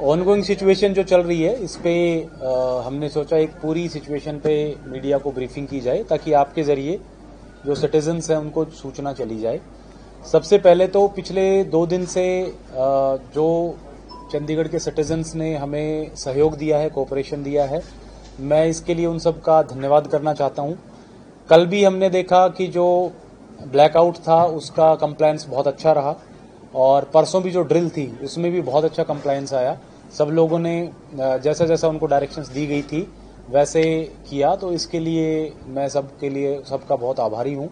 Ongoing situation जो चल रही है इस पे हमने सोचा एक पूरी सिचुएशन पे मीडिया को ब्रीफिंग की जाए ताकि आपके जरिए जो सिटीजन्स हैं उनको सूचना चली जाए। सबसे पहले तो पिछले 2 दिन से जो चंडीगढ़ के सिटीजन्स ने हमें सहयोग दिया है, कोऑपरेशन दिया है, मैं इसके लिए उन सब का धन्यवाद करना चाहता हूं। कल भी हमने देखा कि जो ब्लैकआउट था उसका कंप्लायंस बहुत अच्छा रहा और परसों भी जो ड्रिल थी उसमें भी बहुत अच्छा कंप्लायंस आया। सब लोगों ने जैसा जैसा उनको डायरेक्शंस दी गई थी वैसे किया, तो इसके लिए मैं सबका बहुत आभारी हूं।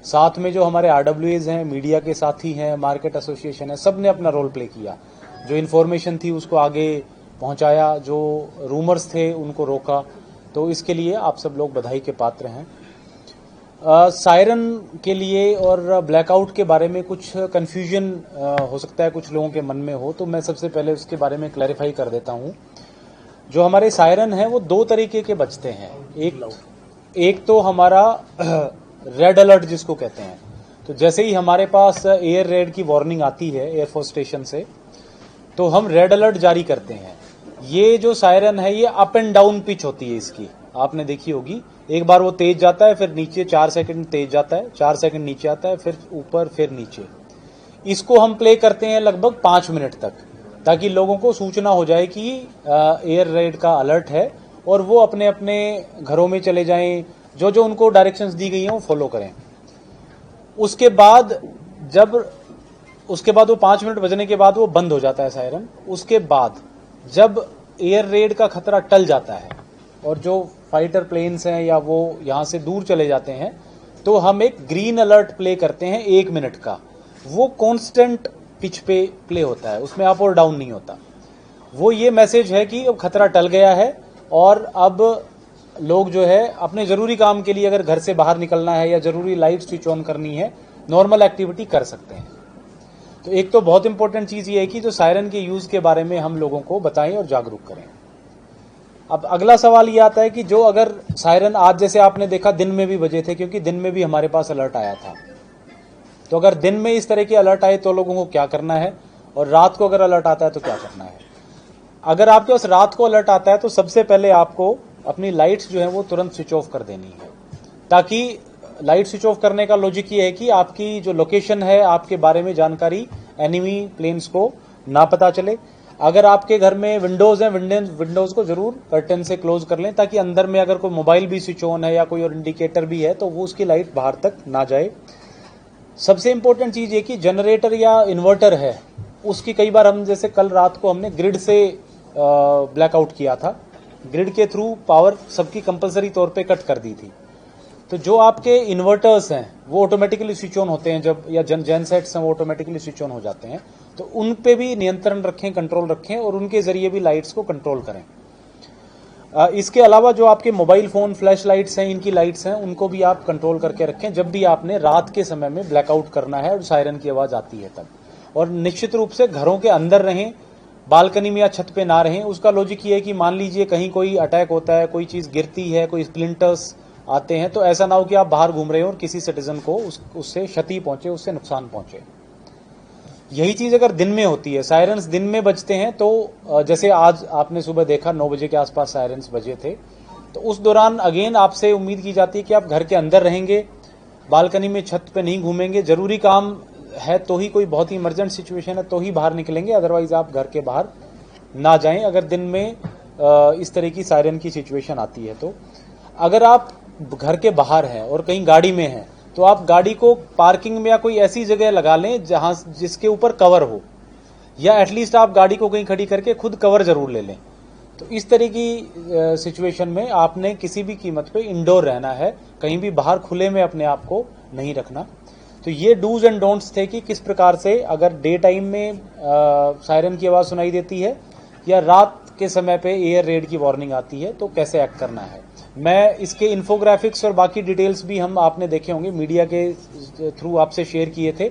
साथ में जो हमारे RWAs हैं, मीडिया के साथी हैं, मार्केट एसोसिएशन है, सब ने अपना रोल प्ले किया। जो इन्फॉर्मेशन थी उसको आगे पहुंचाया, जो रूमर्स थे उनको रोका, तो इसके लिए आप सब लोग बधाई के पात्र हैं। सायरन के लिए और ब्लैकआउट के बारे में कुछ कंफ्यूजन हो सकता है कुछ लोगों के मन में हो, तो मैं सबसे पहले उसके बारे में क्लैरिफाई कर देता हूं। जो हमारे सायरन है वो 2 तरीके के बजते हैं। एक तो हमारा रेड अलर्ट जिसको कहते हैं, तो जैसे ही हमारे पास एयर रेड की वार्निंग आती है एयरफोर्स स्टेशन से तो हम रेड अलर्ट जारी करते हैं। ये जो सायरन है ये अप एंड डाउन पिच होती है इसकी, आपने देखी होगी। एक बार वो तेज जाता है, फिर नीचे 4 सेकंड तेज जाता है, 4 सेकंड नीचे आता है, फिर ऊपर, फिर नीचे। इसको हम प्ले करते हैं लगभग 5 मिनट तक, ताकि लोगों को सूचना हो जाए कि एयर रेड का अलर्ट है और वो अपने अपने घरों में चले जाएं, जो जो उनको डायरेक्शंस दी गई हैं वो फॉलो करें। उसके बाद वो 5 मिनट बजने के बाद वो बंद हो जाता है सायरन। उसके बाद जब एयर रेड का खतरा टल जाता है और जो फाइटर प्लेन्स हैं या वो यहां से दूर चले जाते हैं, तो हम एक ग्रीन अलर्ट प्ले करते हैं 1 मिनट का। वो कांस्टेंट पिच पे प्ले होता है, उसमें अप और डाउन नहीं होता। वो ये मैसेज है कि अब खतरा टल गया है और अब लोग जो है अपने जरूरी काम के लिए अगर घर से बाहर निकलना है या जरूरी लाइट स्विच ऑन करनी है, नॉर्मल एक्टिविटी कर सकते हैं। तो एक तो बहुत इंपॉर्टेंट चीज ये है कि जो सायरन के यूज के बारे में हम लोगों को बताएं और जागरूक करें। अब अगला सवाल ये आता है कि जो अगर सायरन आज जैसे आपने देखा दिन में भी बजे थे, क्योंकि दिन में भी हमारे पास अलर्ट आया था, तो अगर दिन में इस तरह के अलर्ट आए तो लोगों को क्या करना है, और रात को अगर अलर्ट आता है तो क्या करना है। अगर आपके पास रात को अलर्ट आता है तो सबसे पहले आपको अपनी लाइट्स जो है वो तुरंत स्विच ऑफ कर देनी है, ताकि लाइट स्विच ऑफ करने का लॉजिक ये है कि आपकी जो लोकेशन है, आपके बारे में जानकारी एनिमी प्लेन्स को ना पता चले। अगर आपके घर में विंडोज हैं, विंडोज को जरूर कर्टन से क्लोज कर लें, ताकि अंदर में अगर कोई मोबाइल भी स्विच ऑन है या कोई और इंडिकेटर भी है तो वो उसकी लाइट बाहर तक ना जाए। सबसे इंपॉर्टेंट चीज ये कि जनरेटर या इन्वर्टर है उसकी, कई बार हम जैसे कल रात को हमने ग्रिड से ब्लैकआउट किया था, ग्रिड के थ्रू पावर सबकी कंपलसरी तौर पे कट कर दी थी। तो जो आपके इन्वर्टर्स हैं वो ऑटोमेटिकली स्विच ऑन होते हैं जब, या जेनसेट्स हैं वो ऑटोमेटिकली स्विच ऑन हो जाते हैं, तो उन पे भी नियंत्रण रखें, कंट्रोल रखें और उनके जरिए भी लाइट्स को कंट्रोल करें। इसके अलावा जो आपके मोबाइल फोन फ्लैश लाइट्स हैं, इनकी लाइट्स हैं, उनको भी आप कंट्रोल करके रखें जब भी आपने रात के समय में ब्लैकआउट करना है और सायरन की आवाज आती है तब। और निश्चित रूप से घरों के अंदर रहें, बालकनी में या छत पे ना रहें। उसका लॉजिक ये है कि मान लीजिए कहीं कोई अटैक होता है, कोई चीज गिरती है, कोई स्प्लिंटर्स आते हैं, तो ऐसा ना हो कि आप बाहर घूम रहे हो और किसी सिटीजन को उससे क्षति पहुंचे, उससे नुकसान पहुंचे। यही चीज अगर दिन में होती है, सायरन्स दिन में बजते हैं, तो जैसे आज आपने सुबह देखा 9 बजे के आसपास सायरन्स बजे थे, तो उस दौरान अगेन आपसे उम्मीद की जाती है कि आप घर के अंदर रहेंगे, बालकनी में छत पे नहीं घूमेंगे, जरूरी काम है तो ही, कोई बहुत ही इमरजेंट सिचुएशन है तो ही बाहर निकलेंगे, अदरवाइज आप घर के बाहर ना जाएं अगर दिन में इस तरह की सायरन की सिचुएशन आती है। तो अगर आप घर के बाहर हैं और कहीं गाड़ी में हैं तो आप गाड़ी को पार्किंग में या कोई ऐसी जगह लगा लें जहां जिसके ऊपर कवर हो, या एटलीस्ट आप गाड़ी को कहीं खड़ी करके खुद कवर जरूर ले लें। तो इस तरह की सिचुएशन में आपने किसी भी कीमत पे इंडोर रहना है, कहीं भी बाहर खुले में अपने आप को नहीं रखना। तो ये डूज एंड डोंट्स थे कि किस प्रकार से अगर डे टाइम में सायरन की आवाज सुनाई देती है या रात के समय पे एयर रेड की वार्निंग आती है तो कैसे एक्ट करना है। मैं इसके इन्फोग्राफिक्स और बाकी डिटेल्स भी हम आपने देखे होंगे, मीडिया के थ्रू आपसे शेयर किए थे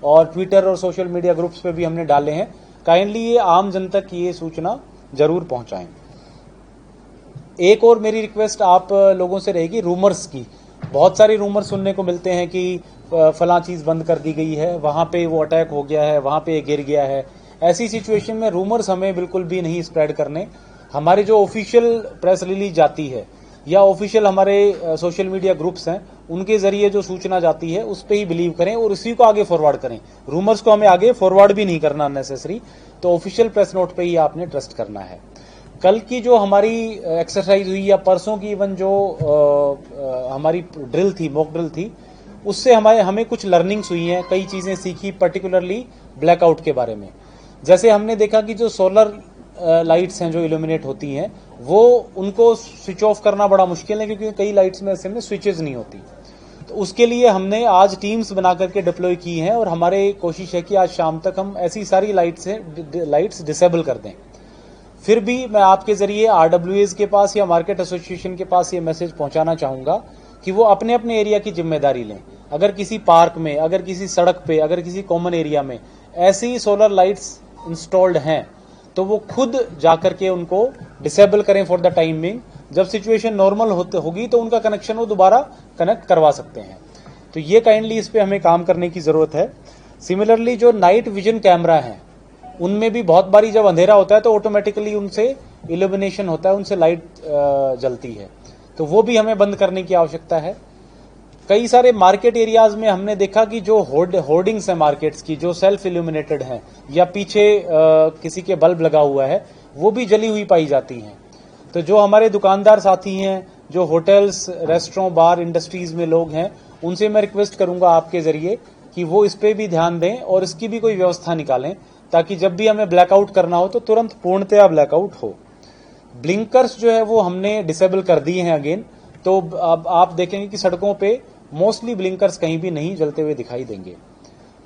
और ट्विटर और सोशल मीडिया ग्रुप्स पे भी हमने डाले हैं। काइंडली ये आम जन तक ये सूचना जरूर पहुंचाएं। एक और मेरी रिक्वेस्ट आप लोगों से रहेगी रूमर्स की। बहुत सारे रूमर सुनने को मिलते हैं कि फलां चीज बंद कर दी गई है, वहां पे वो अटैक हो गया है, वहां पे गिर गया है, ऐसी सिचुएशन में रूमर्स हमें बिल्कुल भी नहीं स्प्रेड करने। हमारे जो ऑफिशियल प्रेस रिलीज जाती है या ऑफिशियल हमारे सोशल मीडिया ग्रुप्स हैं, उनके जरिए जो सूचना जाती है उस पर ही बिलीव करें और उसी को आगे फॉरवर्ड करें। रूमर्स को हमें आगे फॉरवर्ड भी नहीं करना नेसेसरी, तो ऑफिशियल प्रेस नोट पे ही आपने ट्रस्ट करना है। कल की जो हमारी एक्सरसाइज हुई या परसों की इवन जो हमारी ड्रिल थी, मॉक ड्रिल थी, उससे हमें कुछ लर्निंग्स हुई हैं, कई चीजें सीखी, पर्टिकुलरली ब्लैकआउट के बारे में। जैसे हमने देखा कि जो सोलर लाइट्स हैं जो इल्यूमिनेट होती हैं, वो उनको स्विच ऑफ करना बड़ा मुश्किल है, क्योंकि कई लाइट्स में ऐसे में स्विचेज नहीं होती। तो उसके लिए हमने आज टीम्स बना करके डिप्लॉय की हैं और हमारे कोशिश है कि आज शाम तक हम ऐसी सारी लाइट्स डिसेबल कर दें। फिर भी मैं आपके जरिए आरडब्ल्यूएज के पास या मार्केट एसोसिएशन के पास ये मैसेज पहुंचाना चाहूंगा कि वो अपने अपने एरिया की जिम्मेदारी लें। अगर किसी पार्क में, अगर किसी सड़क पे, अगर किसी कॉमन एरिया में ऐसी सोलर लाइट्स इंस्टॉल्ड हैं, तो वो खुद जाकर के उनको डिसेबल करें फॉर द टाइम बिंग। जब सिचुएशन नॉर्मल होगी तो उनका कनेक्शन वो दोबारा कनेक्ट करवा सकते हैं। तो ये काइंडली इस पे हमें काम करने की जरूरत है। सिमिलरली जो नाइट विजन कैमरा है, उनमें भी बहुत बारी जब अंधेरा होता है तो ऑटोमेटिकली उनसे इल्यूमिनेशन होता है, उनसे लाइट जलती है, तो वो भी हमें बंद करने की आवश्यकता है। कई सारे मार्केट एरियाज में हमने देखा कि जो होर्डिंग्स हैं मार्केट्स की, जो सेल्फ इल्यूमिनेटेड हैं या पीछे किसी के बल्ब लगा हुआ है, वो भी जली हुई पाई जाती हैं। तो जो हमारे दुकानदार साथी हैं, जो होटल्स, रेस्टोरेंट, बार, इंडस्ट्रीज में लोग हैं, उनसे मैं रिक्वेस्ट करूंगा आपके जरिए कि वो इस पे भी ध्यान दें और इसकी भी कोई व्यवस्था निकालें, ताकि जब भी हमें ब्लैकआउट करना हो तो तुरंत पूर्णतया ब्लैकआउट हो। ब्लिंकर्स जो है वो हमने डिसेबल कर दिए हैं अगेन, तो अब आप देखेंगे कि सड़कों पे मोस्टली ब्लिंकर्स कहीं भी नहीं जलते हुए दिखाई देंगे।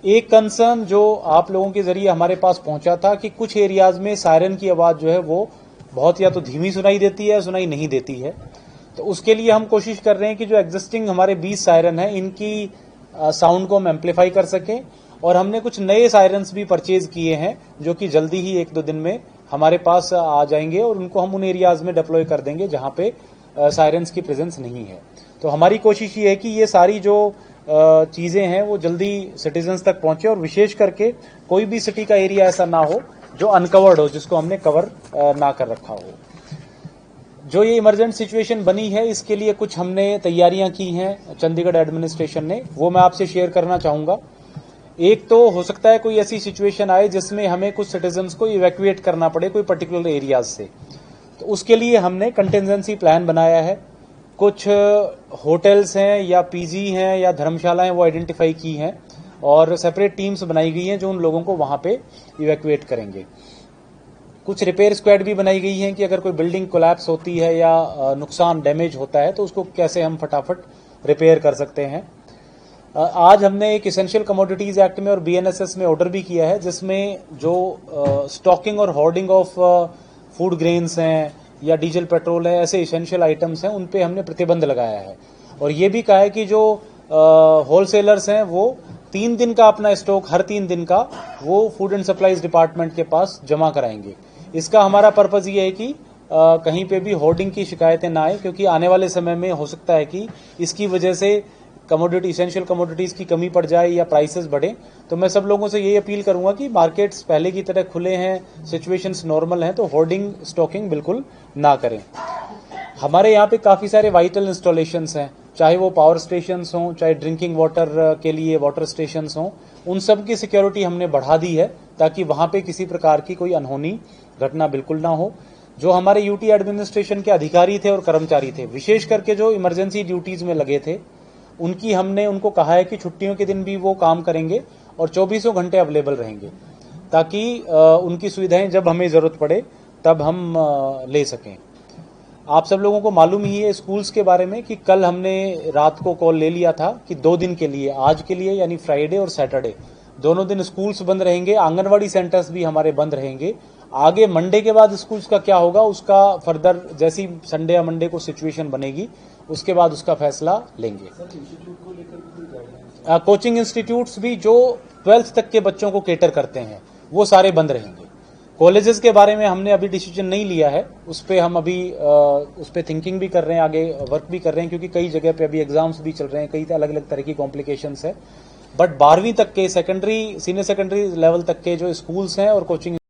एक कंसर्न जो आप लोगों के जरिए हमारे पास पहुंचा था कि कुछ एरियाज में सायरन की आवाज जो है वो बहुत या तो धीमी सुनाई देती है, सुनाई नहीं देती है। तो उसके लिए हम कोशिश कर रहे हैं कि जो एग्जिस्टिंग हमारे 20 सायरन है, इनकी साउंड को हम एम्पलीफाई कर सकें। और हमने कुछ नए सायरन्स भी परचेज किए हैं जो कि जल्दी ही 1-2 दिन में हमारे पास आ जाएंगे और उनको हम उन एरियाज में डिप्लॉय कर देंगे जहां पे सायरन्स की प्रेजेंस नहीं है। तो हमारी कोशिश ये है कि ये सारी जो चीजें हैं वो जल्दी सिटीजन्स तक पहुंचे और विशेष करके कोई भी सिटी का एरिया ऐसा ना हो जो अनकवर्ड हो, जिसको हमने कवर ना कर रखा हो। जो ये इमरजेंट सिचुएशन बनी है, इसके लिए कुछ हमने तैयारियां की हैं चंडीगढ़ एडमिनिस्ट्रेशन ने, वो मैं आपसे शेयर करना चाहूंगा। एक तो हो सकता है कोई ऐसी सिचुएशन आए जिसमें हमें कुछ सिटीजन्स को इवैक्यूएट करना पड़े कोई पर्टिकुलर एरियाज से, तो उसके लिए हमने कंटिजेंसी प्लान बनाया है। कुछ होटल्स हैं या पीजी हैं या धर्मशालाएं वो आइडेंटिफाई की हैं और सेपरेट टीम्स बनाई गई हैं जो उन लोगों को वहां पे इवैक्यूएट करेंगे। कुछ रिपेयर स्क्वाड भी बनाई गई हैं कि अगर कोई बिल्डिंग कोलैप्स होती है या नुकसान, डैमेज होता है, तो उसको कैसे हम फटाफट रिपेयर कर सकते हैं। आज हमने एक इसेंशियल कमोडिटीज एक्ट में और बीएनएसएस में ऑर्डर भी किया है, जिसमें जो स्टॉकिंग और होर्डिंग ऑफ फूड ग्रेन्स हैं या डीजल पेट्रोल है, ऐसे इसेंशियल आइटम्स हैं, उन पे हमने प्रतिबंध लगाया है। और ये भी कहा है कि जो होलसेलर्स हैं वो 3 दिन का अपना स्टॉक हर 3 दिन का वो फूड एंड सप्लाईज डिपार्टमेंट के पास जमा कराएंगे। इसका हमारा पर्पज ये है कि कहीं पे भी होर्डिंग की शिकायतें ना आए, क्योंकि आने वाले समय में हो सकता है कि इसकी वजह से कमोडिटी, इसेंशियल कमोडिटीज की कमी पड़ जाए या प्राइसेस बढ़े। तो मैं सब लोगों से यही अपील करूंगा कि मार्केट्स पहले की तरह खुले हैं, सिचुएशंस नॉर्मल हैं, तो होर्डिंग, स्टॉकिंग बिल्कुल ना करें। हमारे यहाँ पे काफी सारे वाइटल इंस्टॉलेशंस हैं, चाहे वो पावर स्टेशंस हों, चाहे ड्रिंकिंग वाटर के लिए वाटर स्टेशंस हों, उन सब की सिक्योरिटी हमने बढ़ा दी है ताकि वहां पे किसी प्रकार की कोई अनहोनी घटना बिल्कुल ना हो। जो हमारे यूटी एडमिनिस्ट्रेशन के अधिकारी थे और कर्मचारी थे, विशेष करके जो इमरजेंसी ड्यूटीज में लगे थे, हमने उनको कहा है कि छुट्टियों के दिन भी वो काम करेंगे और 24 घंटे अवेलेबल रहेंगे, ताकि उनकी सुविधाएं जब हमें जरूरत पड़े तब हम ले सकें। आप सब लोगों को मालूम ही है स्कूल्स के बारे में कि कल हमने रात को कॉल ले लिया था कि 2 दिन के लिए, आज के लिए यानी फ्राइडे और सैटरडे, दोनों दिन स्कूल्स बंद रहेंगे, आंगनवाड़ी सेंटर्स भी हमारे बंद रहेंगे। आगे मंडे के बाद स्कूल्स का क्या होगा उसका फर्दर जैसी संडे या मंडे को सिचुएशन बनेगी उसके बाद उसका फैसला लेंगे। कोचिंग इंस्टीट्यूट्स भी जो 12th तक के बच्चों को केटर करते हैं वो सारे बंद रहेंगे। कॉलेजेस के बारे में हमने अभी डिसीजन नहीं लिया है, उस पर हम अभी उस पर थिंकिंग भी कर रहे हैं, आगे वर्क भी कर रहे हैं, क्योंकि कई जगह पे अभी एग्जाम्स भी चल रहे हैं, कई अलग अलग तरह की कॉम्प्लिकेशंस है। बट 12वीं तक के सेकेंडरी सीनियर सेकेंडरी लेवल तक के जो स्कूल्स हैं और कोचिंग